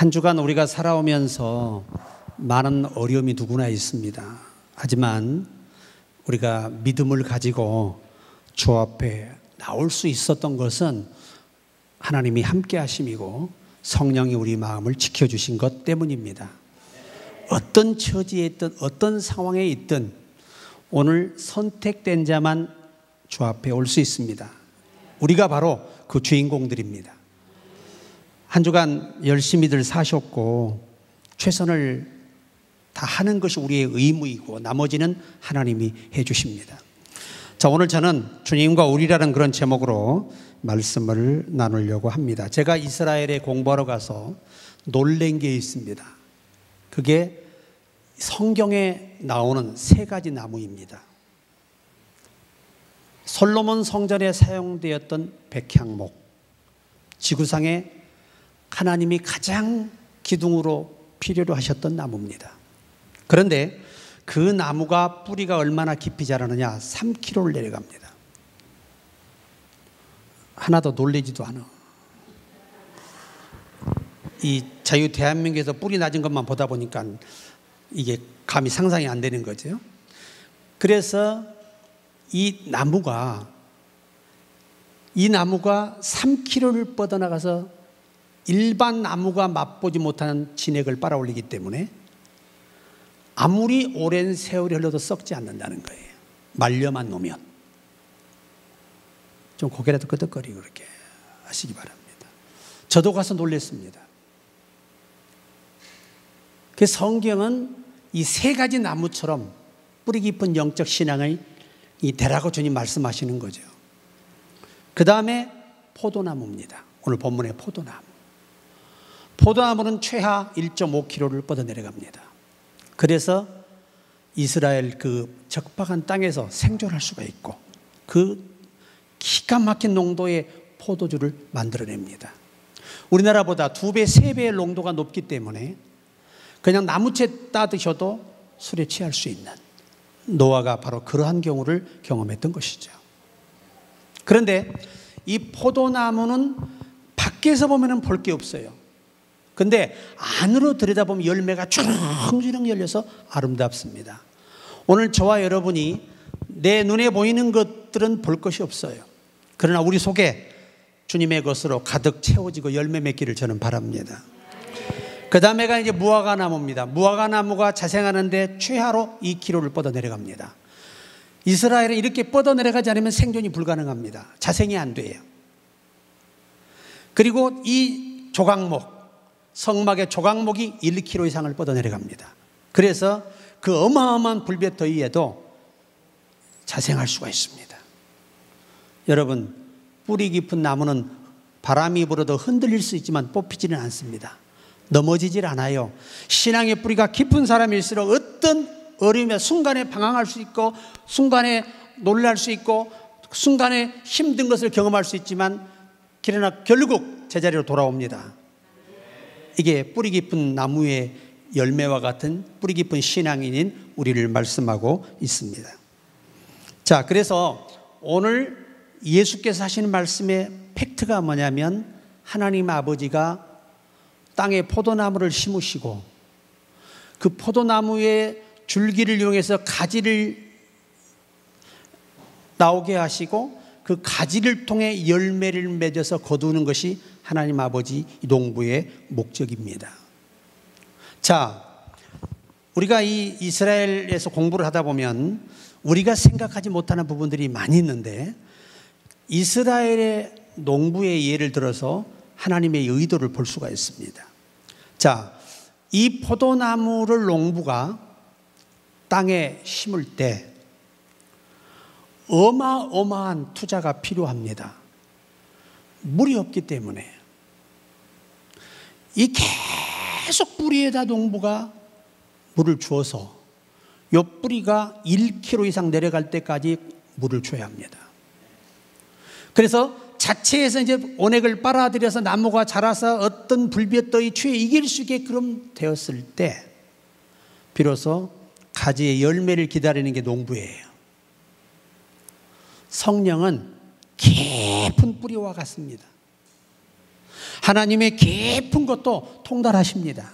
한 주간 우리가 살아오면서 많은 어려움이 누구나 있습니다. 하지만 우리가 믿음을 가지고 주 앞에 나올 수 있었던 것은 하나님이 함께 하심이고 성령이 우리 마음을 지켜주신 것 때문입니다. 어떤 처지에 있든 어떤 상황에 있든 오늘 선택된 자만 주 앞에 올 수 있습니다. 우리가 바로 그 주인공들입니다. 한 주간 열심히들 사셨고 최선을 다하는 것이 우리의 의무이고 나머지는 하나님이 해 주십니다. 자, 오늘 저는 주님과 우리라는 그런 제목으로 말씀을 나누려고 합니다. 제가 이스라엘에 공부하러 가서 놀란 게 있습니다. 그게 성경에 나오는 세 가지 나무입니다. 솔로몬 성전에 사용되었던 백향목, 지구상에 하나님이 가장 기둥으로 필요로 하셨던 나무입니다. 그런데 그 나무가 뿌리가 얼마나 깊이 자라느냐, 3km를 내려갑니다. 하나도 놀라지도 않아. 이 자유 대한민국에서 뿌리 낮은 것만 보다 보니까 이게 감히 상상이 안 되는 거죠. 그래서 이 나무가 3km를 뻗어나가서 일반 나무가 맛보지 못하는 진액을 빨아올리기 때문에 아무리 오랜 세월이 흘러도 썩지 않는다는 거예요. 말려만 놓으면. 좀 고개라도 끄덕거리고 그렇게 하시기 바랍니다. 저도 가서 놀랐습니다. 그 성경은 이 세 가지 나무처럼 뿌리 깊은 영적 신앙을 되라고 주님 말씀하시는 거죠. 그 다음에 포도나무입니다. 오늘 본문의 포도나무. 포도나무는 최하 1.5km를 뻗어 내려갑니다. 그래서 이스라엘 그 적박한 땅에서 생존할 수가 있고 그 기가 막힌 농도의 포도주를 만들어냅니다. 우리나라보다 2배, 3배의 농도가 높기 때문에 그냥 나무채 따 드셔도 술에 취할 수 있는, 노아가 바로 그러한 경우를 경험했던 것이죠. 그런데 이 포도나무는 밖에서 보면 볼 게 없어요. 근데 안으로 들여다보면 열매가 주렁주렁 열려서 아름답습니다. 오늘 저와 여러분이 내 눈에 보이는 것들은 볼 것이 없어요. 그러나 우리 속에 주님의 것으로 가득 채워지고 열매 맺기를 저는 바랍니다. 그 다음에가 이제 무화과나무입니다. 무화과나무가 자생하는데 최하로 2km를 뻗어 내려갑니다. 이스라엘은 이렇게 뻗어 내려가지 않으면 생존이 불가능합니다. 자생이 안 돼요. 그리고 이 조각목, 성막의 조각목이 1km 이상을 뻗어 내려갑니다. 그래서 그 어마어마한 불볕 더위에도 자생할 수가 있습니다. 여러분, 뿌리 깊은 나무는 바람이 불어도 흔들릴 수 있지만 뽑히지는 않습니다. 넘어지질 않아요. 신앙의 뿌리가 깊은 사람일수록 어떤 어려움에 순간에 방황할 수 있고 순간에 놀랄 수 있고 순간에 힘든 것을 경험할 수 있지만 그러나 결국 제자리로 돌아옵니다. 이게 뿌리 깊은 나무의 열매와 같은 뿌리 깊은 신앙인인 우리를 말씀하고 있습니다. 자, 그래서 오늘 예수께서 하시는 말씀의 팩트가 뭐냐면 하나님 아버지가 땅에 포도나무를 심으시고 그 포도나무의 줄기를 이용해서 가지를 나오게 하시고 그 가지를 통해 열매를 맺어서 거두는 것이 하나님 아버지 농부의 목적입니다. 자, 우리가 이 이스라엘에서 공부를 하다 보면 우리가 생각하지 못하는 부분들이 많이 있는데 이스라엘의 농부의 예를 들어서 하나님의 의도를 볼 수가 있습니다. 자, 이 포도나무를 농부가 땅에 심을 때 어마어마한 투자가 필요합니다. 물이 없기 때문에. 이 계속 뿌리에다 농부가 물을 주어서 이 뿌리가 1km 이상 내려갈 때까지 물을 줘야 합니다. 그래서 자체에서 이제 온액을 빨아들여서 나무가 자라서 어떤 불볕더위 추위에 이길 수 있게끔 되었을 때 비로소 가지의 열매를 기다리는 게 농부예요. 성령은 깊은 뿌리와 같습니다. 하나님의 깊은 것도 통달하십니다.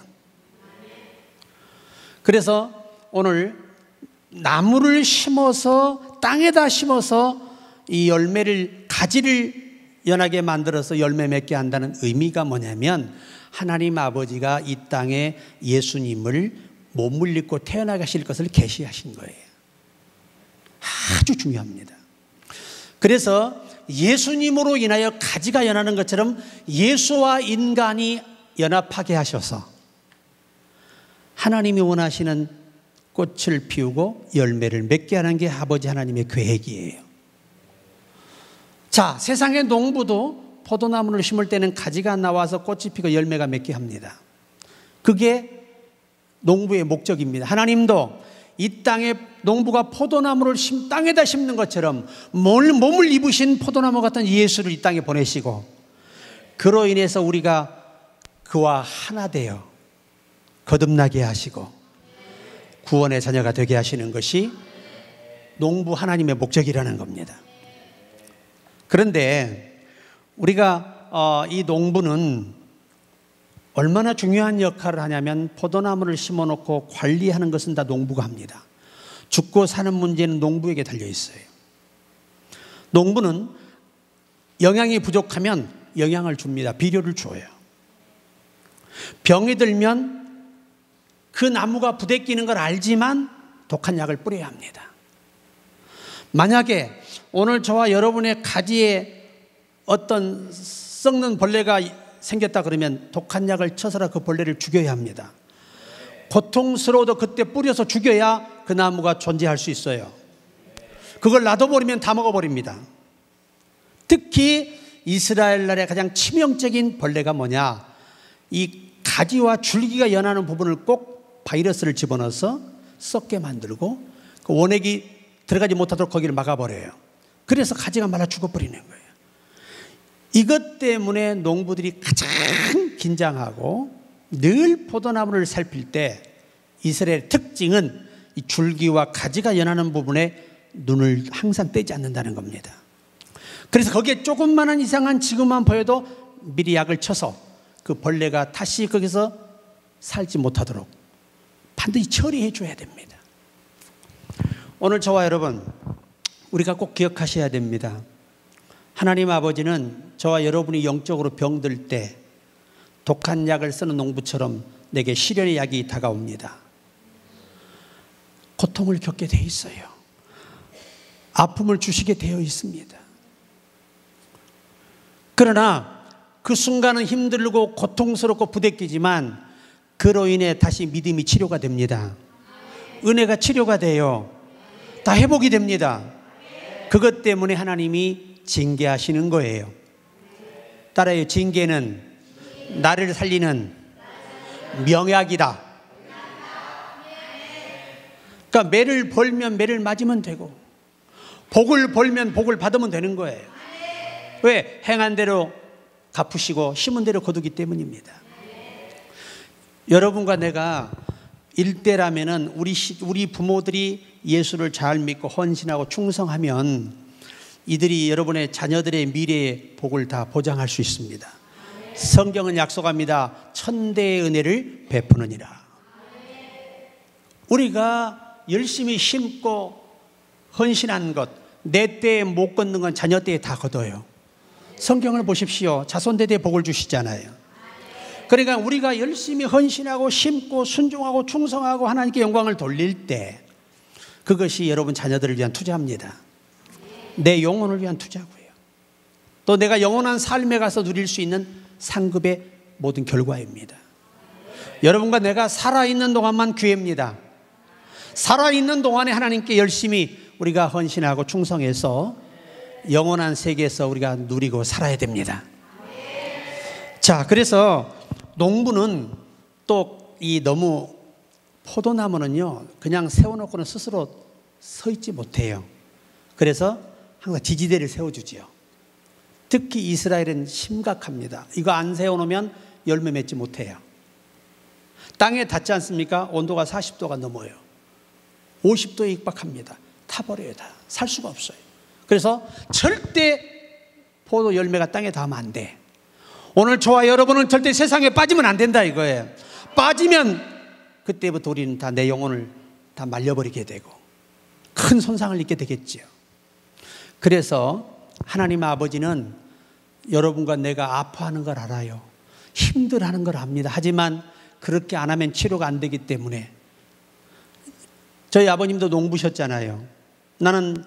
그래서 오늘 나무를 심어서 땅에다 심어서 이 열매를 가지를 연하게 만들어서 열매 맺게 한다는 의미가 뭐냐면 하나님 아버지가 이 땅에 예수님을 몸을 입고 태어나게 하실 것을 계시하신 거예요. 아주 중요합니다. 그래서 예수님으로 인하여 가지가 연하는 것처럼 예수와 인간이 연합하게 하셔서 하나님이 원하시는 꽃을 피우고 열매를 맺게 하는 게 아버지 하나님의 계획이에요. 자, 세상의 농부도 포도나무를 심을 때는 가지가 나와서 꽃이 피고 열매가 맺게 합니다. 그게 농부의 목적입니다. 하나님도 이 땅에 농부가 포도나무를 땅에다 심는 것처럼 몸을 입으신 포도나무 같은 예수를 이 땅에 보내시고 그로 인해서 우리가 그와 하나 되어 거듭나게 하시고 구원의 자녀가 되게 하시는 것이 농부 하나님의 목적이라는 겁니다. 그런데 우리가 이 농부는 얼마나 중요한 역할을 하냐면 포도나무를 심어놓고 관리하는 것은 다 농부가 합니다. 죽고 사는 문제는 농부에게 달려 있어요. 농부는 영양이 부족하면 영양을 줍니다. 비료를 줘요. 병이 들면 그 나무가 부대끼는 걸 알지만 독한 약을 뿌려야 합니다. 만약에 오늘 저와 여러분의 가지에 어떤 썩는 벌레가 생겼다 그러면 독한 약을 쳐서라 그 벌레를 죽여야 합니다. 고통스러워도 그때 뿌려서 죽여야 그 나무가 존재할 수 있어요. 그걸 놔둬버리면 다 먹어버립니다. 특히 이스라엘 나라의 가장 치명적인 벌레가 뭐냐, 이 가지와 줄기가 연하는 부분을 꼭 바이러스를 집어넣어서 썩게 만들고 그 원액이 들어가지 못하도록 거기를 막아버려요. 그래서 가지가 말라 죽어버리는 거예요. 이것 때문에 농부들이 가장 긴장하고 늘 포도나무를 살필 때 이스라엘의 특징은 이 줄기와 가지가 연하는 부분에 눈을 항상 떼지 않는다는 겁니다. 그래서 거기에 조금만한 이상한 지금만 보여도 미리 약을 쳐서 그 벌레가 다시 거기서 살지 못하도록 반드시 처리해 줘야 됩니다. 오늘 저와 여러분 우리가 꼭 기억하셔야 됩니다. 하나님 아버지는 저와 여러분이 영적으로 병들 때 독한 약을 쓰는 농부처럼 내게 시련의 약이 다가옵니다. 고통을 겪게 돼 있어요. 아픔을 주시게 되어 있습니다. 그러나 그 순간은 힘들고 고통스럽고 부대끼지만 그로 인해 다시 믿음이 치료가 됩니다. 은혜가 치료가 돼요. 다 회복이 됩니다. 그것 때문에 하나님이 징계하시는 거예요. 따라요. 징계는 나를 살리는 명약이다. 그러니까 매를 벌면 매를 맞으면 되고 복을 벌면 복을 받으면 되는 거예요. 왜? 행한 대로 갚으시고 심은 대로 거두기 때문입니다. 여러분과 내가 일대라면은 우리 부모들이 예수를 잘 믿고 헌신하고 충성하면 이들이 여러분의 자녀들의 미래의 복을 다 보장할 수 있습니다. 성경은 약속합니다. 천대의 은혜를 베푸느니라. 우리가 열심히 심고 헌신한 것, 내 때에 못 걷는 건 자녀 때에 다 거둬요. 성경을 보십시오. 자손대대에 복을 주시잖아요. 그러니까 우리가 열심히 헌신하고 심고 순종하고 충성하고 하나님께 영광을 돌릴 때 그것이 여러분 자녀들을 위한 투자입니다. 내 영혼을 위한 투자고요. 또 내가 영원한 삶에 가서 누릴 수 있는 상급의 모든 결과입니다. 여러분과 내가 살아있는 동안만 기회입니다. 살아있는 동안에 하나님께 열심히 우리가 헌신하고 충성해서 영원한 세계에서 우리가 누리고 살아야 됩니다. 자, 그래서 농부는 또 이 너무 포도나무는요 그냥 세워놓고는 스스로 서 있지 못해요. 그래서 항상 지지대를 세워주지요. 특히 이스라엘은 심각합니다. 이거 안 세워놓으면 열매 맺지 못해요. 땅에 닿지 않습니까? 온도가 40도가 넘어요. 50도에 육박합니다. 타버려요. 다 살 수가 없어요. 그래서 절대 포도 열매가 땅에 닿으면 안 돼. 오늘 저와 여러분은 절대 세상에 빠지면 안 된다 이거예요. 빠지면 그때부터 우리는 다 내 영혼을 다 말려버리게 되고 큰 손상을 입게 되겠지요. 그래서 하나님 아버지는 여러분과 내가 아파하는 걸 알아요. 힘들어하는 걸 압니다. 하지만 그렇게 안 하면 치료가 안 되기 때문에 저희 아버님도 농부셨잖아요. 나는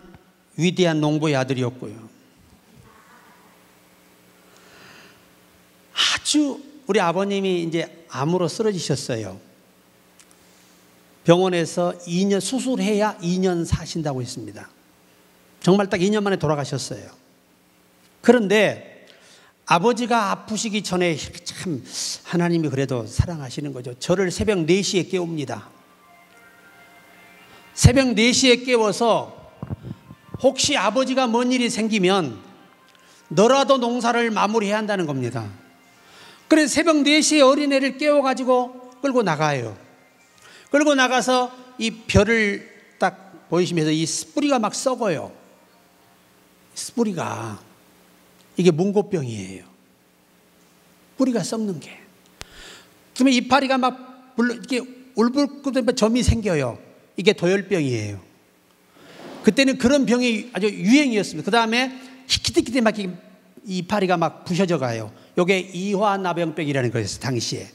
위대한 농부의 아들이었고요. 아주 우리 아버님이 이제 암으로 쓰러지셨어요. 병원에서 2년 수술해야 2년 사신다고 했습니다. 정말 딱 2년 만에 돌아가셨어요. 그런데 아버지가 아프시기 전에 참 하나님이 그래도 사랑하시는 거죠. 저를 새벽 4시에 깨웁니다. 새벽 4시에 깨워서 혹시 아버지가 뭔 일이 생기면 너라도 농사를 마무리해야 한다는 겁니다. 그래서 새벽 4시에 어린애를 깨워가지고 끌고 나가요. 끌고 나가서 이 벼를 딱 보이시면서 이 뿌리가 막 썩어요. 뿌리가 이게 문고병이에요. 뿌리가 썩는 게. 그러면 이파리가 막 이렇게 울불끓는 점이 생겨요. 이게 도열병이에요. 그때는 그런 병이 아주 유행이었습니다. 그 다음에 히키티키티 막 이파리가 막 부셔져 가요. 이게 이화나병병이라는 거였어요, 당시에.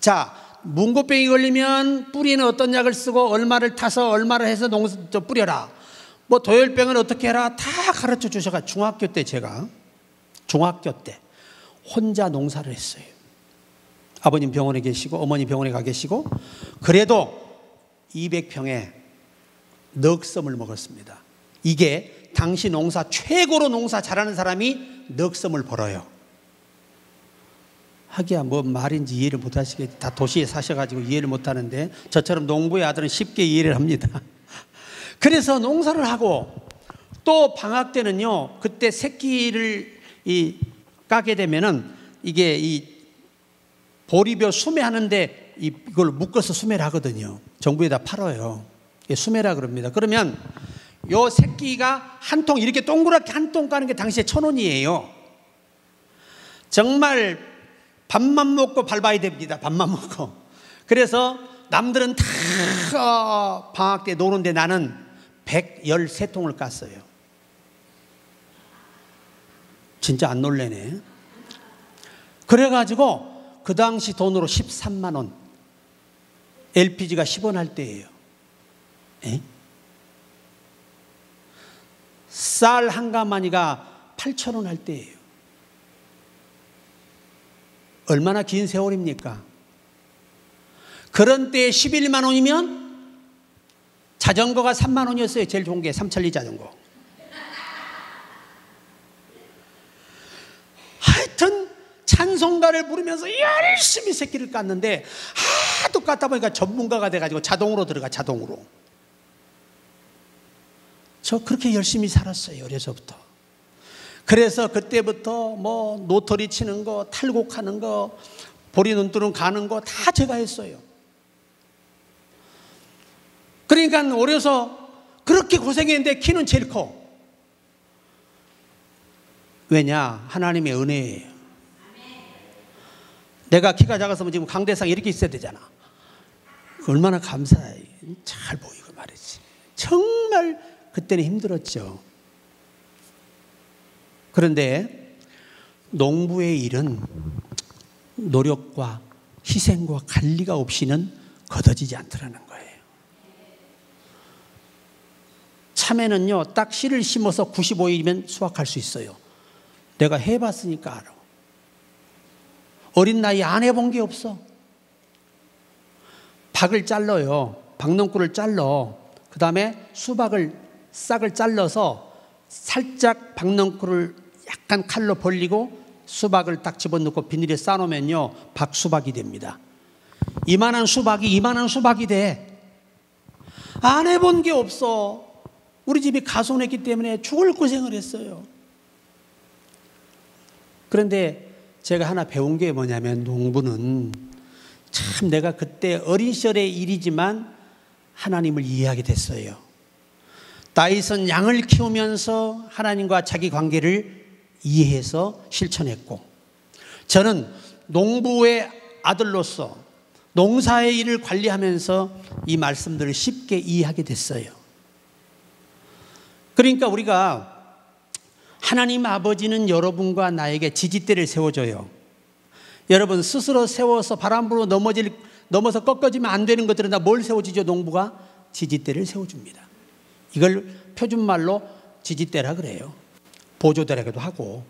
자, 문고병이 걸리면 뿌리는 어떤 약을 쓰고 얼마를 타서 얼마를 해서 뿌려라. 뭐 도열병은 어떻게 해라. 다 가르쳐 주셔가 중학교 때 제가 중학교 때 혼자 농사를 했어요. 아버님 병원에 계시고 어머니 병원에 가 계시고 그래도 200평에 넉섬을 먹었습니다. 이게 당시 농사 최고로 농사 잘하는 사람이 넉섬을 벌어요. 하기야 뭐 말인지 이해를 못 하시겠지. 다 도시에 사셔가지고 이해를 못 하는데 저처럼 농부의 아들은 쉽게 이해를 합니다. 그래서 농사를 하고 또 방학 때는요, 그때 새끼를 까게 되면은 이게 이 보리벼 수매하는데 이걸 묶어서 수매를 하거든요. 정부에다 팔아요. 수매라 그럽니다. 그러면 요 새끼가 한 통 이렇게 동그랗게 한 통 까는 게 당시에 1,000원이에요. 정말 밥만 먹고 밟아야 됩니다. 밥만 먹고. 그래서 남들은 다 방학 때 노는데 나는 113통을 깠어요. 진짜 안 놀래네. 그래가지고 그 당시 돈으로 13만 원. LPG가 10원 할 때예요. 쌀 한 가마니가 8,000원 할 때예요. 얼마나 긴 세월입니까? 그런 때에 11만 원이면 자전거가 3만 원이었어요. 제일 좋은 게 3천리 자전거. 하여튼 찬송가를 부르면서 열심히 새끼를 깠는데 하도 깠다 보니까 전문가가 돼가지고 자동으로 들어가. 자동으로. 저 그렇게 열심히 살았어요. 어려서부터. 그래서 그때부터 뭐 노터리 치는 거, 탈곡하는 거, 보리 눈두름 가는 거 다 제가 했어요. 그러니까 어려서 그렇게 고생했는데 키는 제일 커. 왜냐? 하나님의 은혜예요. 내가 키가 작았으면 지금 강대상 이렇게 있어야 되잖아. 얼마나 감사해. 잘 보이고 말이지. 정말 그때는 힘들었죠. 그런데 농부의 일은 노력과 희생과 관리가 없이는 거둬지지 않더라는 거예요. 참외는요, 딱 씨를 심어서 95일이면 수확할 수 있어요. 내가 해봤으니까 알아. 어린 나이에 안 해본 게 없어. 박을 잘라요. 박넝쿨을 잘라. 그 다음에 수박을 싹을 잘라서 살짝 박넝쿨을 약간 칼로 벌리고 수박을 딱 집어넣고 비닐에 싸놓으면요, 박수박이 됩니다. 이만한 수박이 돼. 안 해본 게 없어. 우리 집이 가수냈기 때문에 죽을 고생을 했어요. 그런데 제가 하나 배운 게 뭐냐면, 농부는 참 내가 그때 어린 시절의 일이지만 하나님을 이해하게 됐어요. 다윗은 양을 키우면서 하나님과 자기 관계를 이해해서 실천했고, 저는 농부의 아들로서 농사의 일을 관리하면서 이 말씀들을 쉽게 이해하게 됐어요. 그러니까 우리가 하나님 아버지는 여러분과 나에게 지지대를 세워줘요. 여러분 스스로 세워서 바람 불어 넘어서 꺾어지면 안 되는 것들은 다 뭘 세워주죠? 농부가 지지대를 세워줍니다. 이걸 표준말로 지지대라 그래요. 보조대라고도 하고.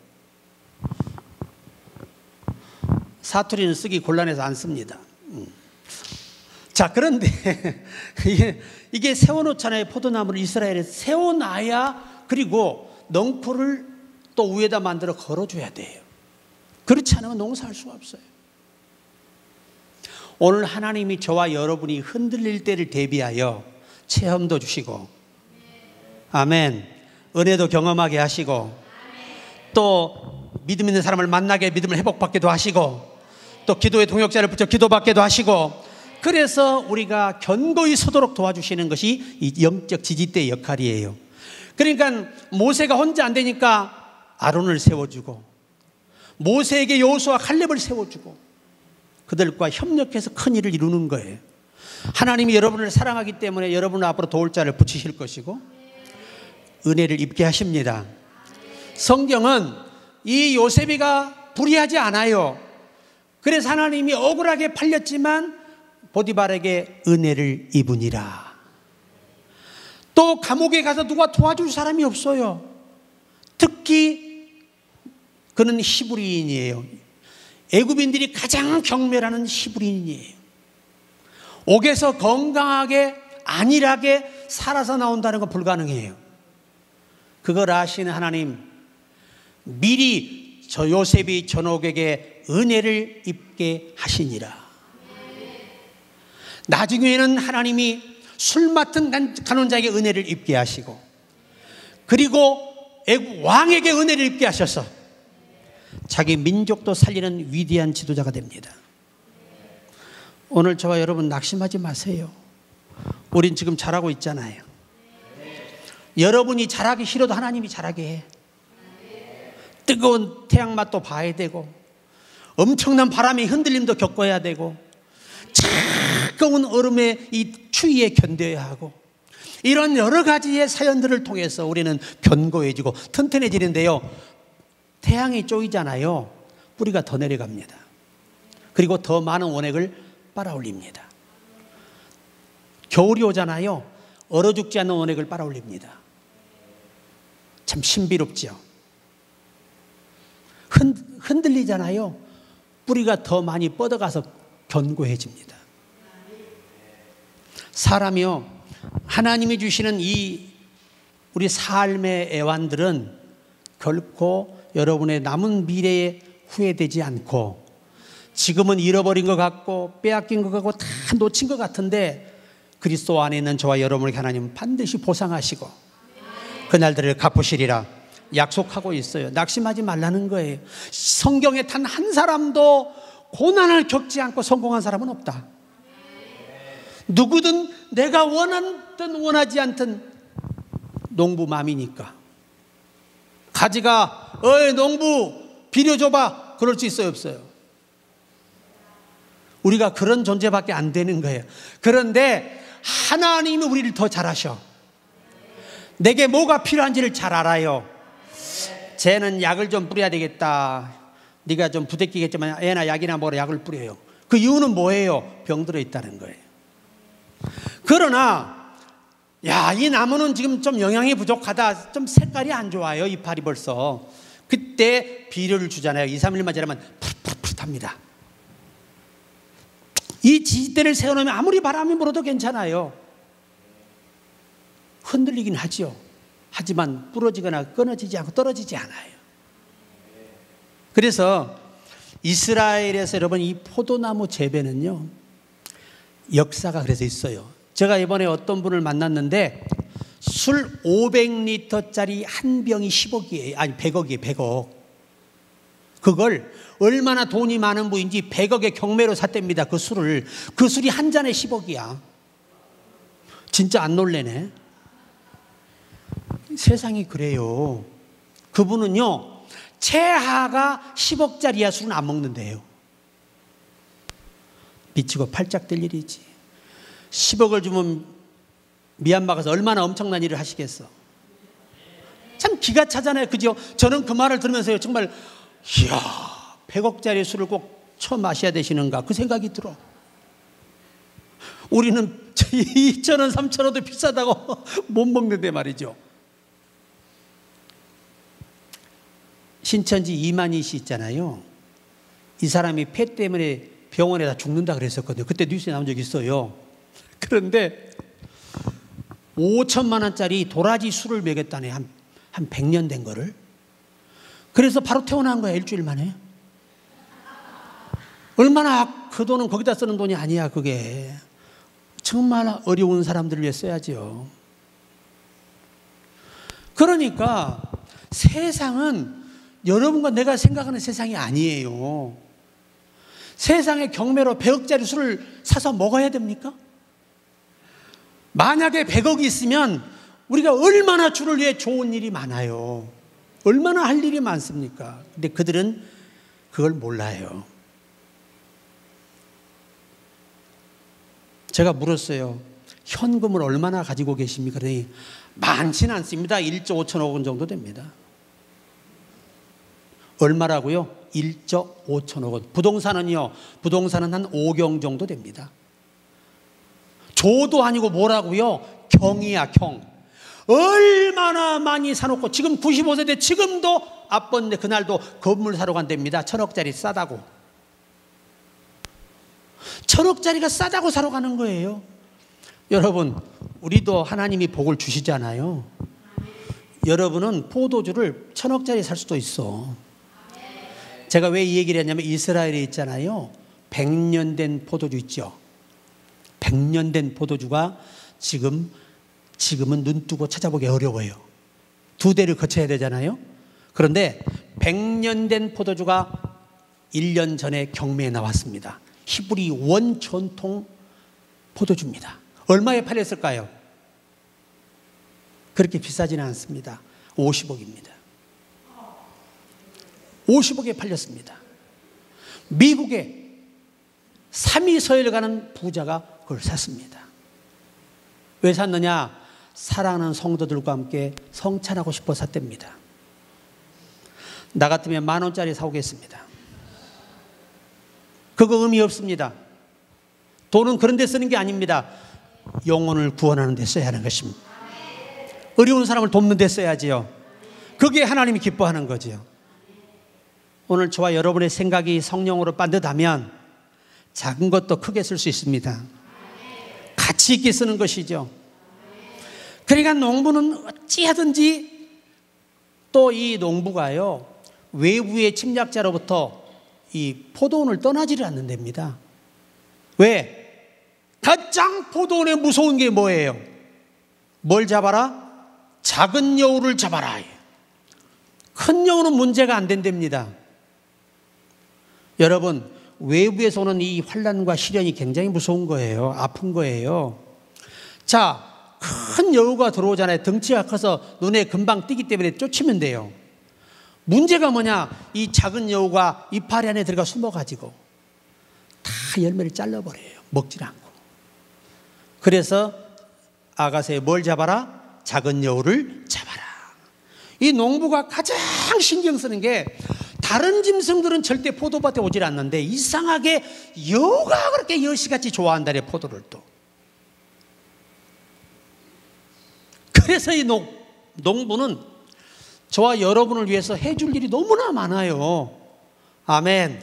사투리는 쓰기 곤란해서 안 씁니다. 자, 그런데 이게 세워놓잖아요. 포도나무를 이스라엘에 세워놔야, 그리고 넝쿨을 또 위에다 만들어 걸어줘야 돼요. 그렇지 않으면 농사할 수가 없어요. 오늘 하나님이 저와 여러분이 흔들릴 때를 대비하여 체험도 주시고, 아멘, 은혜도 경험하게 하시고, 또 믿음 있는 사람을 만나게 믿음을 회복받게도 하시고, 또 기도의 동역자를 붙여 기도받게도 하시고, 그래서 우리가 견고히 서도록 도와주시는 것이 이 영적 지지대의 역할이에요. 그러니까 모세가 혼자 안 되니까 아론을 세워주고, 모세에게 여호수아 칼렙을 세워주고, 그들과 협력해서 큰 일을 이루는 거예요. 하나님이 여러분을 사랑하기 때문에 여러분 앞으로 도울 자를 붙이실 것이고 은혜를 입게 하십니다. 성경은 이 요셉이가 불의하지 않아요. 그래서 하나님이 억울하게 팔렸지만 보디발에게 은혜를 입으니라. 또 감옥에 가서 누가 도와줄 사람이 없어요. 특히 그는 히브리인이에요. 애굽인들이 가장 경멸하는 히브리인이에요. 옥에서 건강하게 안일하게 살아서 나온다는 건 불가능해요. 그걸 아시는 하나님, 미리 저 요셉이 전옥에게 은혜를 입게 하시니라. 나중에는 하나님이 술 맡은 간원자에게 은혜를 입게 하시고, 그리고 애굽 왕에게 은혜를 입게 하셔서 자기 민족도 살리는 위대한 지도자가 됩니다. 오늘 저와 여러분 낙심하지 마세요. 우린 지금 잘하고 있잖아요. 여러분이 잘하기 싫어도 하나님이 잘하게 해. 뜨거운 태양맛도 봐야 되고, 엄청난 바람의 흔들림도 겪어야 되고, 차가운 얼음의 이 추위에 견뎌야 하고, 이런 여러 가지의 사연들을 통해서 우리는 견고해지고 튼튼해지는데요, 태양이 쪼이잖아요. 뿌리가 더 내려갑니다. 그리고 더 많은 원액을 빨아올립니다. 겨울이 오잖아요. 얼어 죽지 않는 원액을 빨아올립니다. 참 신비롭죠. 흔들리잖아요. 뿌리가 더 많이 뻗어가서 견고해집니다. 사람이요, 하나님이 주시는 이 우리 삶의 애완들은 결코 여러분의 남은 미래에 후회되지 않고, 지금은 잃어버린 것 같고 빼앗긴 것 같고 다 놓친 것 같은데 그리스도 안에 있는 저와 여러분에게 하나님은 반드시 보상하시고 그날들을 갚으시리라 약속하고 있어요. 낙심하지 말라는 거예요. 성경에 단 한 사람도 고난을 겪지 않고 성공한 사람은 없다. 누구든 내가 원하든 원하지 않든 농부 맘이니까. 가지가 어이 농부 비료 줘봐 그럴 수 있어요, 없어요? 우리가 그런 존재밖에 안 되는 거예요. 그런데 하나님이 우리를 더 잘 아셔. 내게 뭐가 필요한지를 잘 알아요. 쟤는 약을 좀 뿌려야 되겠다. 네가 좀 부대끼겠지만 애나 약이나 먹으러 약을 뿌려요. 그 이유는 뭐예요? 병들어 있다는 거예요. 그러나 야, 이 나무는 지금 좀 영양이 부족하다, 좀 색깔이 안 좋아요, 이파리 벌써. 그때 비료를 주잖아요. 2, 3일만 지나면 푸릇푸릇합니다. 이 지지대를 세워놓으면 아무리 바람이 불어도 괜찮아요. 흔들리긴 하죠. 하지만 부러지거나 끊어지지 않고 떨어지지 않아요. 그래서 이스라엘에서 여러분 이 포도나무 재배는요, 역사가 그래서 있어요. 제가 이번에 어떤 분을 만났는데 술 500리터짜리 한 병이 10억이에요. 아니 100억이에요. 100억. 그걸 얼마나 돈이 많은 분인지 100억의 경매로 샀답니다. 그 술을. 그 술이 한 잔에 10억이야. 진짜 안 놀래네. 세상이 그래요. 그분은요, 최하가 10억짜리야 술은 안 먹는데요. 미치고 팔짝 될 일이지. 10억을 주면 미얀마 가서 얼마나 엄청난 일을 하시겠어. 참 기가 차잖아요. 그죠? 저는 그 말을 들으면서요, 정말 이야, 100억짜리 술을 꼭 처음 마셔야 되시는가 그 생각이 들어. 우리는 2,000원, 3,000원도 비싸다고 못 먹는데 말이죠. 신천지 이만희 씨 있잖아요. 이 사람이 폐 때문에 병원에다 죽는다 그랬었거든요. 그때 뉴스에 나온 적이 있어요. 그런데 5천만 원짜리 도라지 술을 먹였다네. 한 100년 된 거를. 그래서 바로 퇴원한 거야. 일주일 만에. 얼마나 그 돈은 거기다 쓰는 돈이 아니야. 그게 정말 어려운 사람들을 위해 써야죠. 그러니까 세상은 여러분과 내가 생각하는 세상이 아니에요. 세상의 경매로 100억짜리 술을 사서 먹어야 됩니까? 만약에 100억이 있으면 우리가 얼마나 주를 위해 좋은 일이 많아요. 얼마나 할 일이 많습니까? 근데 그들은 그걸 몰라요. 제가 물었어요. 현금을 얼마나 가지고 계십니까? 그러니 많지는 않습니다. 1조 5천억 원 정도 됩니다. 얼마라고요? 1조 5천억 원. 부동산은요? 부동산은 한 5경 정도 됩니다. 조도 아니고 뭐라고요? 경이야, 경. 얼마나 많이 사놓고 지금 95세대 지금도 아빠인데 그날도 건물 사러 간답니다. 1,000억짜리 싸다고. 1,000억짜리가 싸다고 사러 가는 거예요. 여러분, 우리도 하나님이 복을 주시잖아요. 여러분은 포도주를 1,000억짜리 살 수도 있어. 제가 왜 이 얘기를 했냐면 이스라엘에 있잖아요. 100년 된 포도주 있죠. 100년 된 포도주가 지금은 눈 뜨고 찾아보기 어려워요. 2대를 거쳐야 되잖아요. 그런데 100년 된 포도주가 1년 전에 경매에 나왔습니다. 히브리 원 전통 포도주입니다. 얼마에 팔렸을까요? 그렇게 비싸지는 않습니다. 50억입니다. 50억에 팔렸습니다. 미국에 3위 서열 가는 부자가 그걸 샀습니다. 왜 샀느냐? 사랑하는 성도들과 함께 성찬하고 싶어 샀답니다. 나 같으면 10,000원짜리 사오겠습니다. 그거 의미 없습니다. 돈은 그런 데 쓰는 게 아닙니다. 영혼을 구원하는 데 써야 하는 것입니다. 어려운 사람을 돕는 데 써야지요. 그게 하나님이 기뻐하는 거지요. 오늘 저와 여러분의 생각이 성령으로 반듯하면 작은 것도 크게 쓸 수 있습니다. 가치 있게 쓰는 것이죠. 그러니까 농부는 어찌하든지 또 이 농부가요, 외부의 침략자로부터 이 포도원을 떠나지를 않는답니다. 왜? 가장 포도원에 무서운 게 뭐예요? 뭘 잡아라? 작은 여우를 잡아라. 큰 여우는 문제가 안 된답니다. 여러분, 외부에서 오는 이 환난과 시련이 굉장히 무서운 거예요. 아픈 거예요. 자, 큰 여우가 들어오잖아요. 덩치가 커서 눈에 금방 띄기 때문에 쫓으면 돼요. 문제가 뭐냐? 이 작은 여우가 이파리 안에 들어가 숨어가지고 다 열매를 잘라버려요. 먹질 않고. 그래서 아가새에 뭘 잡아라? 작은 여우를 잡아라. 이 농부가 가장 신경 쓰는 게, 다른 짐승들은 절대 포도밭에 오질 않는데 이상하게 여우가 그렇게 여시같이 좋아한다래, 포도를 또. 그래서 이 농부는 저와 여러분을 위해서 해줄 일이 너무나 많아요. 아멘.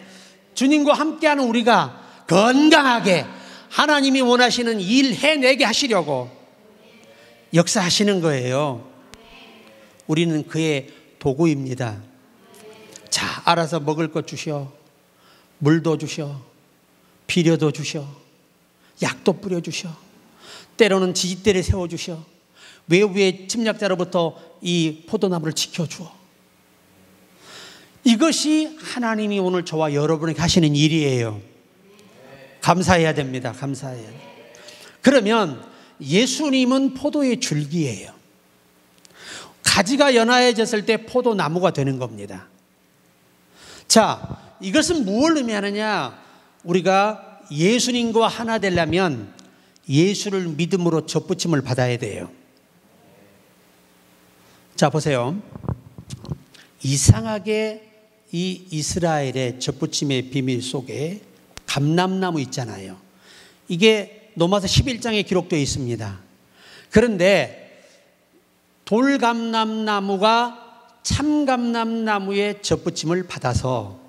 주님과 함께하는 우리가 건강하게 하나님이 원하시는 일 해내게 하시려고 역사하시는 거예요. 우리는 그의 도구입니다. 자, 알아서 먹을 것 주셔, 물도 주셔, 비료도 주셔, 약도 뿌려주셔, 때로는 지지대를 세워주셔, 외부의 침략자로부터 이 포도나무를 지켜주어. 이것이 하나님이 오늘 저와 여러분에게 하시는 일이에요. 감사해야 됩니다. 감사해야 돼요. 그러면 예수님은 포도의 줄기예요. 가지가 연화해졌을 때 포도나무가 되는 겁니다. 자, 이것은 무엇을 의미하느냐? 우리가 예수님과 하나 되려면 예수를 믿음으로 접붙임을 받아야 돼요. 자, 보세요. 이상하게 이 이스라엘의 접붙임의 비밀 속에 감람나무 있잖아요. 이게 로마서 11장에 기록되어 있습니다. 그런데 돌감람나무가 참감람나무의 접붙임을 받아서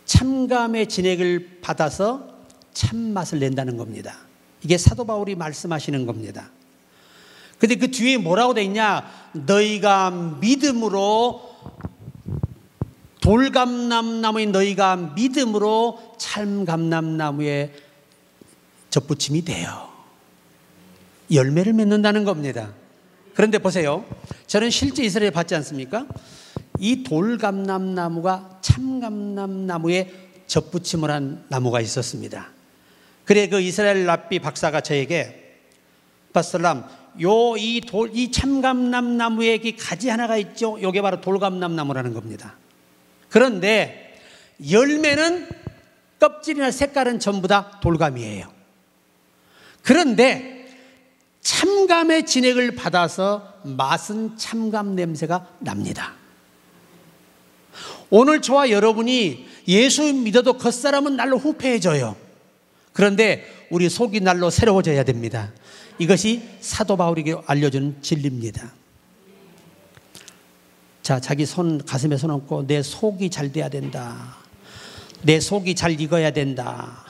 참감의 진액을 받아서 참맛을 낸다는 겁니다. 이게 사도 바울이 말씀하시는 겁니다. 근데 그 뒤에 뭐라고 돼 있냐? 너희가 믿음으로 돌감람나무인 너희가 믿음으로 참감람나무의 접붙임이 돼요. 열매를 맺는다는 겁니다. 그런데 보세요. 저는 실제 이스라엘에 봤지 않습니까? 이 돌감람나무가 참감람나무에 접붙임을 한 나무가 있었습니다. 그래 그 이스라엘 랍비 박사가 저에게 바슬람 이 참감람나무에 가지 하나가 있죠. 이게 바로 돌감람나무라는 겁니다. 그런데 열매는 껍질이나 색깔은 전부 다 돌감이에요. 그런데 참감의 진액을 받아서 맛은 참감 냄새가 납니다. 오늘 저와 여러분이 예수 믿어도 겉사람은 날로 후패해져요. 그런데 우리 속이 날로 새로워져야 됩니다. 이것이 사도 바울에게 알려주는 진리입니다. 자, 자기 손 가슴에 손 얹고 내 속이 잘 돼야 된다. 내 속이 잘 익어야 된다.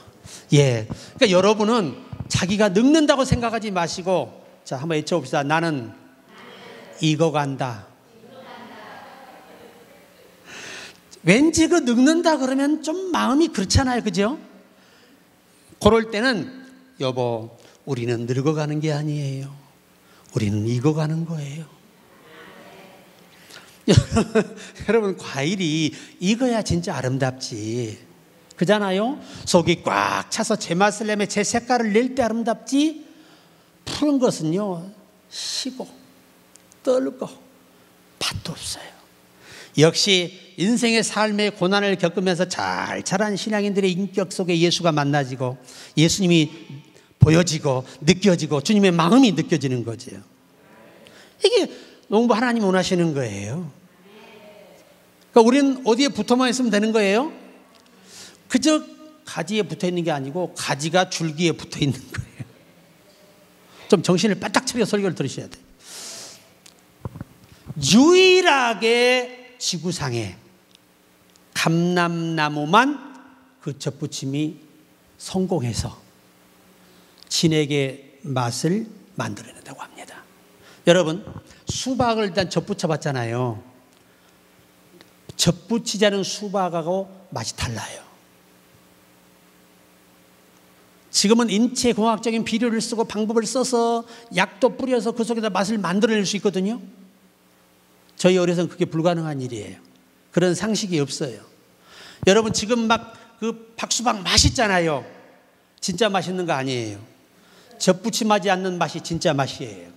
예, 그러니까 여러분은 자기가 늙는다고 생각하지 마시고 자, 한번 외쳐봅시다. 나는 익어간다. 왠지 그 늙는다 그러면 좀 마음이 그렇잖아요. 그죠? 그럴 때는 여보, 우리는 늙어가는 게 아니에요. 우리는 익어가는 거예요. 여러분, 과일이 익어야 진짜 아름답지. 그잖아요? 속이 꽉 차서 제 맛을 내면 제 색깔을 낼 때 아름답지. 푸른 것은요, 시고 떨고 맛도 없어요. 역시 인생의 삶의 고난을 겪으면서 잘 자란 신앙인들의 인격 속에 예수가 만나지고 예수님이 보여지고 느껴지고 주님의 마음이 느껴지는 거죠. 이게 농부 하나님 원하시는 거예요. 그러니까 우리는 어디에 붙어만 있으면 되는 거예요? 그저 가지에 붙어 있는 게 아니고 가지가 줄기에 붙어 있는 거예요. 좀 정신을 바짝 차려 설교를 들으셔야 돼요. 유일하게 지구상에 감람나무만 그 접붙임이 성공해서 진액의 맛을 만들어낸다고 합니다. 여러분, 수박을 일단 접붙여 봤잖아요. 접붙이지 않은 수박하고 맛이 달라요. 지금은 인체공학적인 비료를 쓰고 방법을 써서 약도 뿌려서 그 속에다 맛을 만들어낼 수 있거든요. 저희 어려서는 그게 불가능한 일이에요. 그런 상식이 없어요. 여러분, 지금 막 그 박수박 맛있잖아요. 진짜 맛있는 거 아니에요. 접붙임하지 않는 맛이 진짜 맛이에요.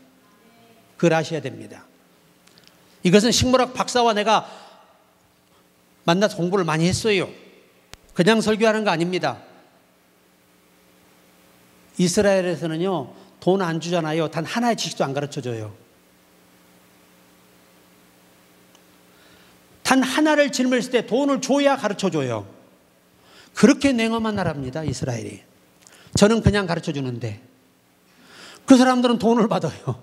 그걸 아셔야 됩니다. 이것은 식물학 박사와 내가 만나서 공부를 많이 했어요. 그냥 설교하는 거 아닙니다. 이스라엘에서는요, 돈 안 주잖아요. 단 하나의 지식도 안 가르쳐줘요. 단 하나를 질문했을 때 돈을 줘야 가르쳐줘요. 그렇게 냉엄한 나라입니다, 이스라엘이. 저는 그냥 가르쳐주는데 그 사람들은 돈을 받아요.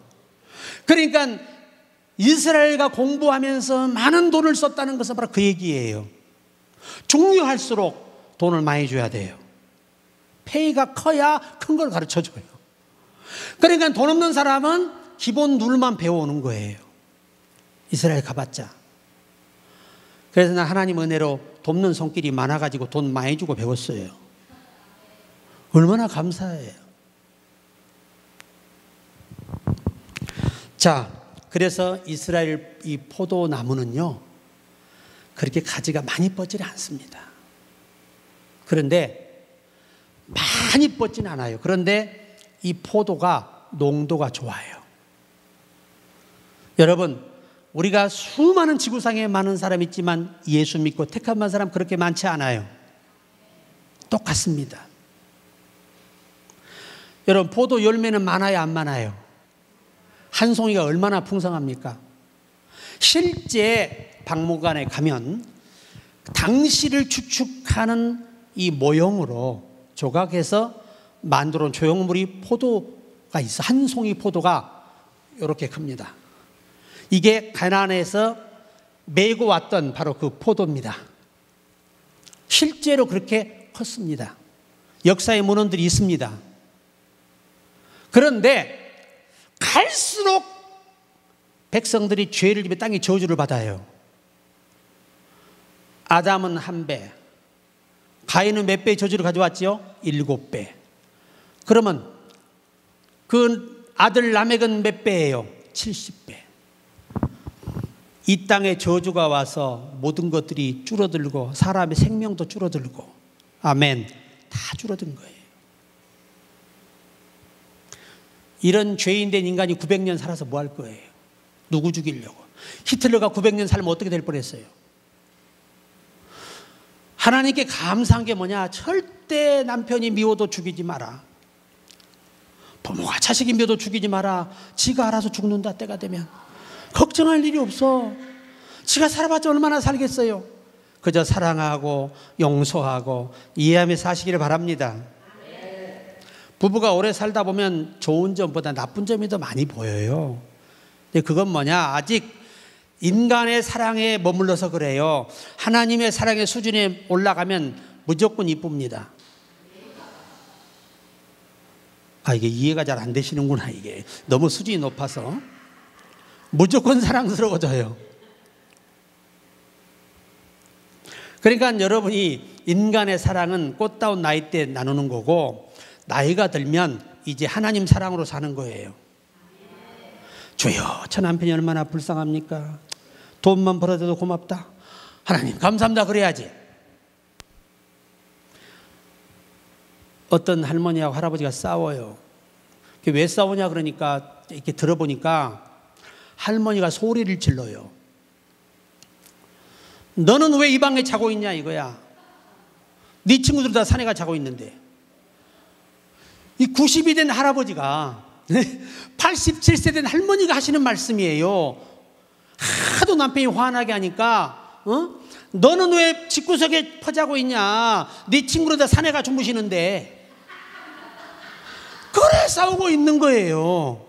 그러니까 이스라엘과 공부하면서 많은 돈을 썼다는 것은 바로 그 얘기예요. 중요할수록 돈을 많이 줘야 돼요. 페이가 커야 큰 걸 가르쳐줘요. 그러니까 돈 없는 사람은 기본 룰만 배워오는 거예요. 이스라엘 가봤자. 그래서 나 하나님 은혜로 돕는 손길이 많아가지고 돈 많이 주고 배웠어요. 얼마나 감사해요. 자, 그래서 이스라엘 이 포도나무는요, 그렇게 가지가 많이 뻗지는 않습니다. 그런데 많이 뻗지는 않아요. 그런데 이 포도가 농도가 좋아요. 여러분, 우리가 수많은 지구상에 많은 사람이 있지만 예수 믿고 택한 사람 그렇게 많지 않아요. 똑같습니다. 여러분, 포도 열매는 많아요, 안 많아요? 한 송이가 얼마나 풍성합니까? 실제 박물관에 가면 당시를 추측하는 이 모형으로 조각해서 만들어 놓은 조형물이 포도가 있어. 한 송이 포도가 이렇게 큽니다. 이게 가나안에서 메고 왔던 바로 그 포도입니다. 실제로 그렇게 컸습니다. 역사의 문헌들이 있습니다. 그런데 갈수록 백성들이 죄를 지며 땅이 저주를 받아요. 아담은 1배, 가인은 몇 배의 저주를 가져왔죠? 7배. 그러면 그 아들 라멕은 몇 배예요? 70배. 이 땅에 저주가 와서 모든 것들이 줄어들고 사람의 생명도 줄어들고, 아멘, 다 줄어든 거예요. 이런 죄인된 인간이 900년 살아서 뭐 할 거예요? 누구 죽이려고? 히틀러가 900년 살면 어떻게 될 뻔했어요? 하나님께 감사한 게 뭐냐? 절대 남편이 미워도 죽이지 마라. 부모가 자식이 미워도 죽이지 마라. 지가 알아서 죽는다, 때가 되면. 걱정할 일이 없어. 지가 살아봤자 얼마나 살겠어요. 그저 사랑하고 용서하고 이해하며 사시기를 바랍니다. 부부가 오래 살다 보면 좋은 점보다 나쁜 점이 더 많이 보여요. 근데 그건 뭐냐? 아직 인간의 사랑에 머물러서 그래요. 하나님의 사랑의 수준에 올라가면 무조건 이쁩니다. 이게 이해가 잘 안 되시는구나. 이게 너무 수준이 높아서 무조건 사랑스러워져요. 그러니까 여러분이 인간의 사랑은 꽃다운 나이 때 나누는 거고, 나이가 들면 이제 하나님 사랑으로 사는 거예요. 주여, 저 남편이 얼마나 불쌍합니까? 돈만 벌어도 고맙다. 하나님 감사합니다. 그래야지. 어떤 할머니하고 할아버지가 싸워요. 왜 싸우냐 그러니까 이렇게 들어보니까 할머니가 소리를 질러요. 너는 왜 이 방에 자고 있냐 이거야. 네 친구들 다 산에 가 자고 있는데. 이 90이 된 할아버지가 87세 된 할머니가 하시는 말씀이에요. 하도 남편이 화나게 하니까 너는 왜 집구석에 퍼자고 있냐. 네 친구들 다 산에 가 주무시는데. 그래 싸우고 있는 거예요.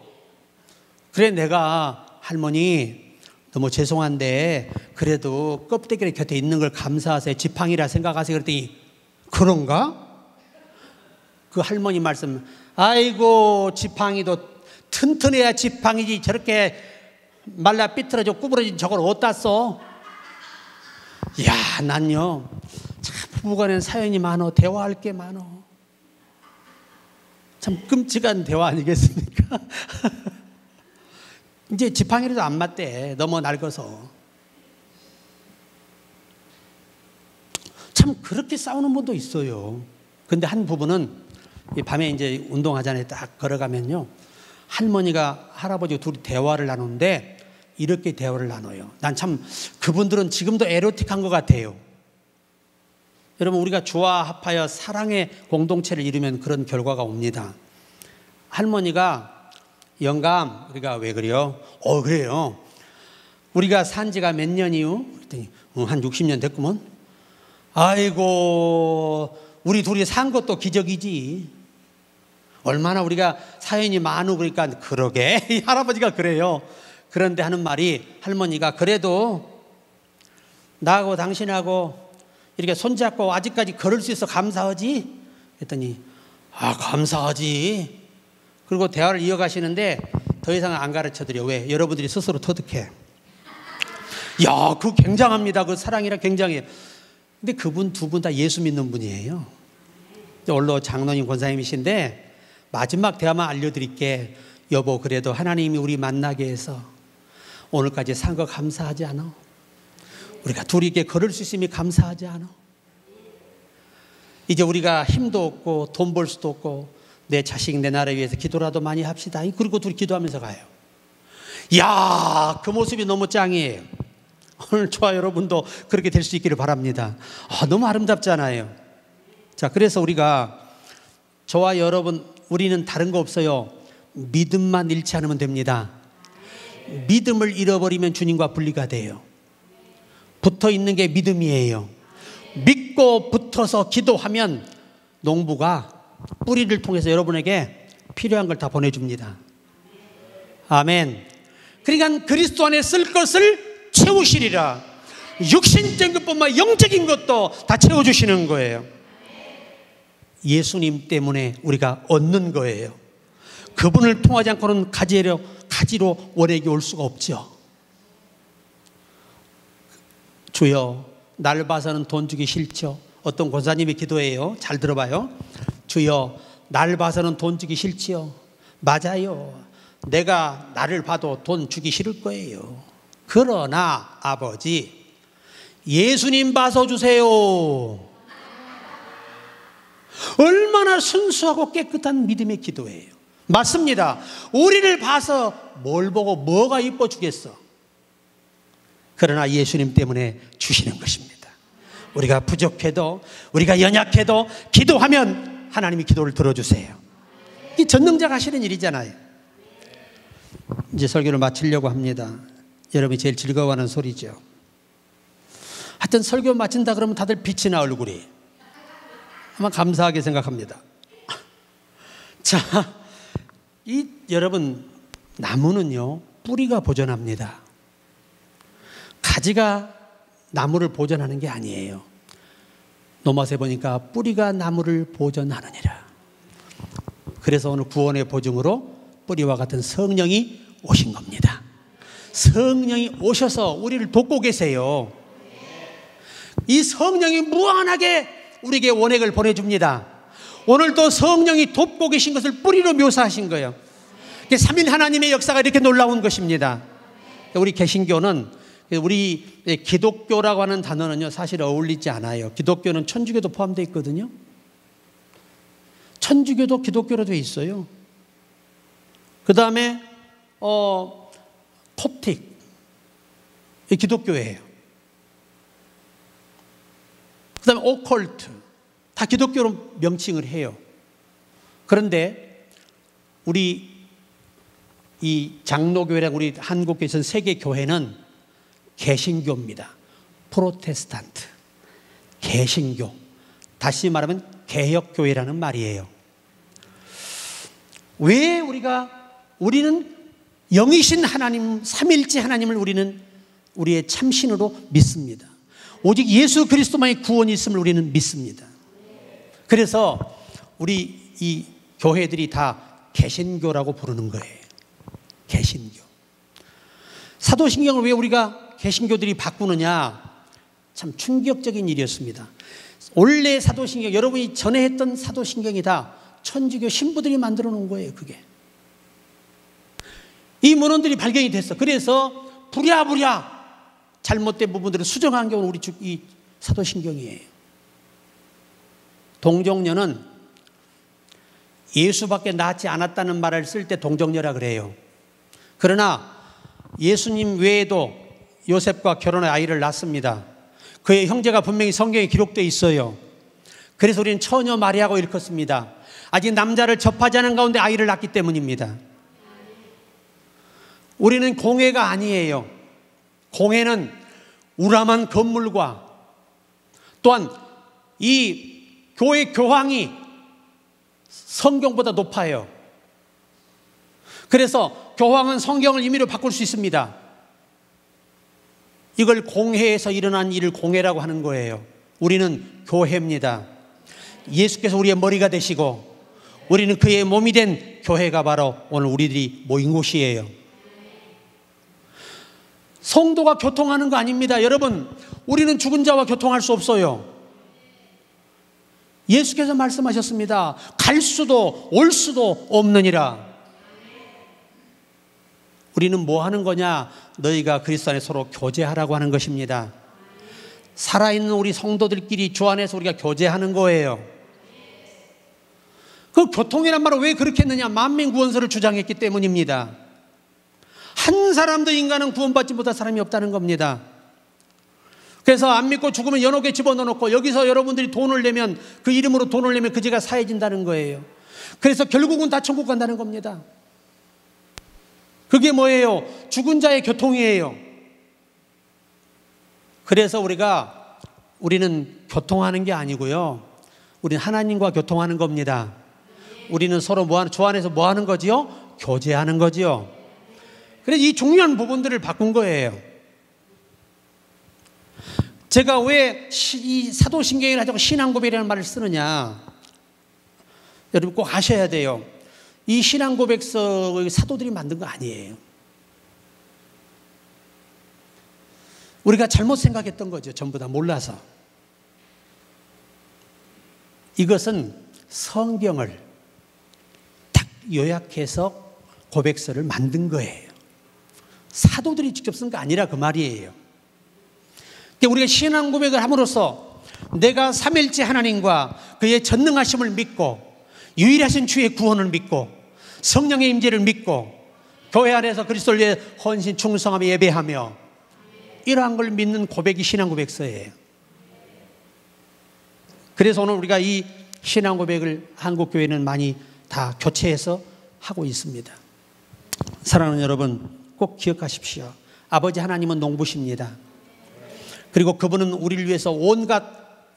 그래 내가 할머니 너무 죄송한데 그래도 껍데기 곁에 있는 걸 감사하세요. 지팡이라 생각하세요. 그랬더니 그런가? 그 할머니 말씀, 아이고 지팡이도 튼튼해야 지팡이지 저렇게 말라 삐뚤어져 구부러진 저걸 어디다 써? 야, 난요 참 부부간에는 사연이 많어. 대화할 게 많어. 참 끔찍한 대화 아니겠습니까? 이제 지팡이라도 안 맞대. 너무 낡아서. 참 그렇게 싸우는 분도 있어요. 근데 한 부부는 밤에 이제 운동하잖아요. 딱 걸어가면요. 할머니가 할아버지 둘이 대화를 나누는데 이렇게 대화를 나눠요. 난 참 그분들은 지금도 에로틱한 것 같아요. 여러분, 우리가 주와 합하여 사랑의 공동체를 이루면 그런 결과가 옵니다. 할머니가 영감, 우리가 왜 그래요? 그래요. 우리가 산 지가 몇 년이요? 그랬더니 한 60년 됐구먼. 아이고, 우리 둘이 산 것도 기적이지. 얼마나 우리가 사연이 많고 그러니까 그러게. 이 할아버지가 그래요. 그런데 하는 말이, 할머니가 그래도 나하고 당신하고 이렇게 손잡고 아직까지 걸을 수 있어 감사하지? 했더니 감사하지. 그리고 대화를 이어가시는데 더 이상 안 가르쳐드려. 왜? 여러분들이 스스로 터득해. 야, 그거 굉장합니다. 그 사랑이라 굉장해요. 근데 그분 두 분 다 예수 믿는 분이에요. 원로 장로님 권사님이신데 마지막 대화만 알려드릴게. 여보, 그래도 하나님이 우리 만나게 해서 오늘까지 산 거 감사하지 않아? 우리가 둘이 이렇게 걸을 수 있으면 감사하지 않아? 이제 우리가 힘도 없고 돈 벌 수도 없고 내 자식 내 나라 위해서 기도라도 많이 합시다. 그리고 둘이 기도하면서 가요. 이야, 그 모습이 너무 짱이에요. 오늘 저와 여러분도 그렇게 될 수 있기를 바랍니다. 너무 아름답잖아요. 자, 그래서 우리가, 저와 여러분, 우리는 다른 거 없어요. 믿음만 잃지 않으면 됩니다. 믿음을 잃어버리면 주님과 분리가 돼요. 붙어 있는 게 믿음이에요. 믿고 붙어서 기도하면 농부가 뿌리를 통해서 여러분에게 필요한 걸 다 보내줍니다. 아멘. 그러니까 그리스도 안에 쓸 것을 채우시리라. 육신적인 것뿐만 영적인 것도 다 채워주시는 거예요. 예수님 때문에 우리가 얻는 거예요. 그분을 통하지 않고는 가지로 원액이 올 수가 없죠. 주여, 날 봐서는 돈 주기 싫죠. 어떤 권사님의 기도예요. 잘 들어봐요. 주여, 날 봐서는 돈 주기 싫지요. 맞아요. 내가 나를 봐도 돈 주기 싫을 거예요. 그러나 아버지, 예수님 봐서 주세요. 얼마나 순수하고 깨끗한 믿음의 기도예요. 맞습니다. 우리를 봐서 뭘 보고 뭐가 이뻐 주겠어. 그러나 예수님 때문에 주시는 것입니다. 우리가 부족해도, 우리가 연약해도 기도하면 하나님이 기도를 들어주세요. 이 전능자가 하시는 일이잖아요. 이제 설교를 마치려고 합니다. 여러분이 제일 즐거워하는 소리죠. 하여튼 설교 마친다 그러면 다들 빛이 나, 얼굴이. 아마 감사하게 생각합니다. 자, 여러분, 나무는요, 뿌리가 보존합니다. 가지가 나무를 보존하는 게 아니에요. 노마세 보니까 뿌리가 나무를 보존하느니라. 그래서 오늘 구원의 보증으로 뿌리와 같은 성령이 오신 겁니다. 성령이 오셔서 우리를 돕고 계세요. 이 성령이 무한하게 우리에게 원액을 보내줍니다. 오늘도 성령이 돕고 계신 것을 뿌리로 묘사하신 거예요. 삼일 하나님의 역사가 이렇게 놀라운 것입니다. 우리 개신교는, 우리 기독교라고 하는 단어는요, 사실 어울리지 않아요. 기독교는 천주교도 포함되어 있거든요. 천주교도 기독교로 되어 있어요. 그 다음에 콥틱, 기독교예요. 그 다음에 오컬트, 다 기독교로 명칭을 해요. 그런데 우리 이 장로교회랑 우리 한국교회에서는 세계 교회는 개신교입니다. 프로테스탄트, 개신교. 다시 말하면 개혁교회라는 말이에요. 왜 우리는 영이신 하나님, 삼일째 하나님을 우리는 우리의 참신으로 믿습니다. 오직 예수 그리스도만의 구원이 있음을 우리는 믿습니다. 그래서 우리 이 교회들이 다 개신교라고 부르는 거예요. 개신교. 사도신경을 왜 우리가 개신교들이 바꾸느냐? 참 충격적인 일이었습니다. 원래 사도신경, 여러분이 전에 했던 사도신경이 다 천주교 신부들이 만들어 놓은 거예요. 그게 이 문헌들이 발견이 됐어. 그래서 부랴부랴 잘못된 부분들을 수정한 게 우리 이 사도신경이에요. 동정녀는 예수밖에 낳지 않았다는 말을 쓸 때 동정녀라 그래요. 그러나 예수님 외에도 요셉과 결혼해 아이를 낳습니다. 그의 형제가 분명히 성경에 기록되어 있어요. 그래서 우리는 처녀 마리아고 일컫습니다. 아직 남자를 접하지 않은 가운데 아이를 낳기 때문입니다. 우리는 공회가 아니에요. 공회는 우람한 건물과 또한 이 교회 교황이 성경보다 높아요. 그래서 교황은 성경을 임의로 바꿀 수 있습니다. 이걸 공회에서 일어난 일을 공회라고 하는 거예요. 우리는 교회입니다. 예수께서 우리의 머리가 되시고 우리는 그의 몸이 된 교회가 바로 오늘 우리들이 모인 곳이에요. 성도가 교통하는 거 아닙니다. 여러분, 우리는 죽은 자와 교통할 수 없어요. 예수께서 말씀하셨습니다. 갈 수도 올 수도 없느니라. 우리는 뭐 하는 거냐? 너희가 그리스도 안에 서로 교제하라고 하는 것입니다. 살아있는 우리 성도들끼리 주 안에서 우리가 교제하는 거예요. 그 교통이란 말을 왜 그렇게 했느냐? 만민구원서를 주장했기 때문입니다. 한 사람도 인간은 구원받지 못할 사람이 없다는 겁니다. 그래서 안 믿고 죽으면 연옥에 집어넣어놓고 여기서 여러분들이 돈을 내면, 그 이름으로 돈을 내면 그 죄가 사해진다는 거예요. 그래서 결국은 다 천국 간다는 겁니다. 그게 뭐예요? 죽은 자의 교통이에요. 그래서 우리는 교통하는 게 아니고요, 우리는 하나님과 교통하는 겁니다. 우리는 서로 주 안에서 뭐 하는 거지요? 교제하는 거지요. 그래서 이 중요한 부분들을 바꾼 거예요. 제가 왜 이 사도신경을 가지고 신앙고백이라는 말을 쓰느냐, 여러분 꼭 아셔야 돼요. 이 신앙고백서 사도들이 만든 거 아니에요. 우리가 잘못 생각했던 거죠. 전부 다 몰라서. 이것은 성경을 딱 요약해서 고백서를 만든 거예요. 사도들이 직접 쓴 거 아니라 그 말이에요. 우리가 신앙 고백을 함으로써 내가 삼일째 하나님과 그의 전능하심을 믿고 유일하신 주의 구원을 믿고 성령의 임재를 믿고 교회 안에서 그리스도를 위해 헌신 충성하며 예배하며 이러한 걸 믿는 고백이 신앙 고백서예요. 그래서 오늘 우리가 이 신앙 고백을 한국교회는 많이 다 교체해서 하고 있습니다. 사랑하는 여러분, 꼭 기억하십시오. 아버지 하나님은 농부십니다. 그리고 그분은 우리를 위해서 온갖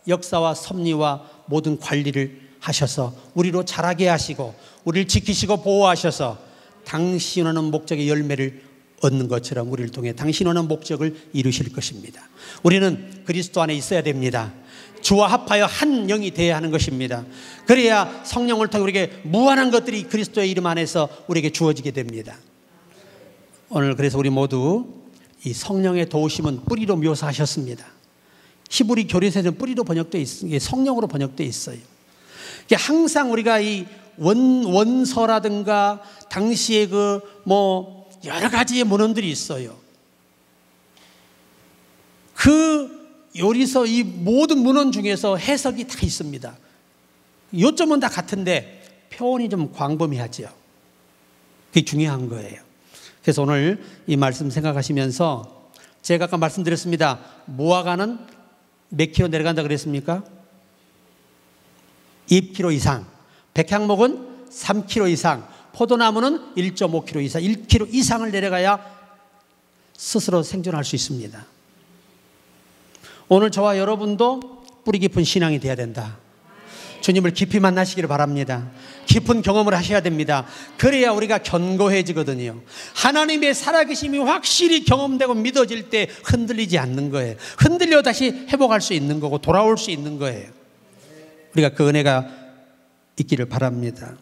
역사와 섭리와 모든 관리를 하셔서 우리로 자라게 하시고 우리를 지키시고 보호하셔서 당신 원하는 목적의 열매를 얻는 것처럼 우리를 통해 당신 원하는 목적을 이루실 것입니다. 우리는 그리스도 안에 있어야 됩니다. 주와 합하여 한 영이 되어야 하는 것입니다. 그래야 성령을 통해 우리에게 무한한 것들이 그리스도의 이름 안에서 우리에게 주어지게 됩니다. 오늘 그래서 우리 모두 이 성령의 도우심은 뿌리로 묘사하셨습니다. 히브리 교리서에는 뿌리로 번역되어 있어요. 성령으로 번역되어 있어요. 항상 우리가 이 원서라든가 당시에 여러 가지의 문헌들이 있어요. 그 요리서 이 모든 문헌 중에서 해석이 다 있습니다. 요점은 다 같은데 표현이 좀 광범위하죠. 그게 중요한 거예요. 그래서 오늘 이 말씀 생각하시면서 제가 아까 말씀드렸습니다. 무화과는 몇 킬로 내려간다 그랬습니까? 2kg 이상. 백향목은 3kg 이상. 포도나무는 1.5kg 이상. 1kg 이상을 내려가야 스스로 생존할 수 있습니다. 오늘 저와 여러분도 뿌리 깊은 신앙이 되어야 된다. 주님을 깊이 만나시기를 바랍니다. 깊은 경험을 하셔야 됩니다. 그래야 우리가 견고해지거든요. 하나님의 살아계심이 확실히 경험되고 믿어질 때 흔들리지 않는 거예요. 흔들려 다시 회복할 수 있는 거고 돌아올 수 있는 거예요. 우리가 그 은혜가 있기를 바랍니다.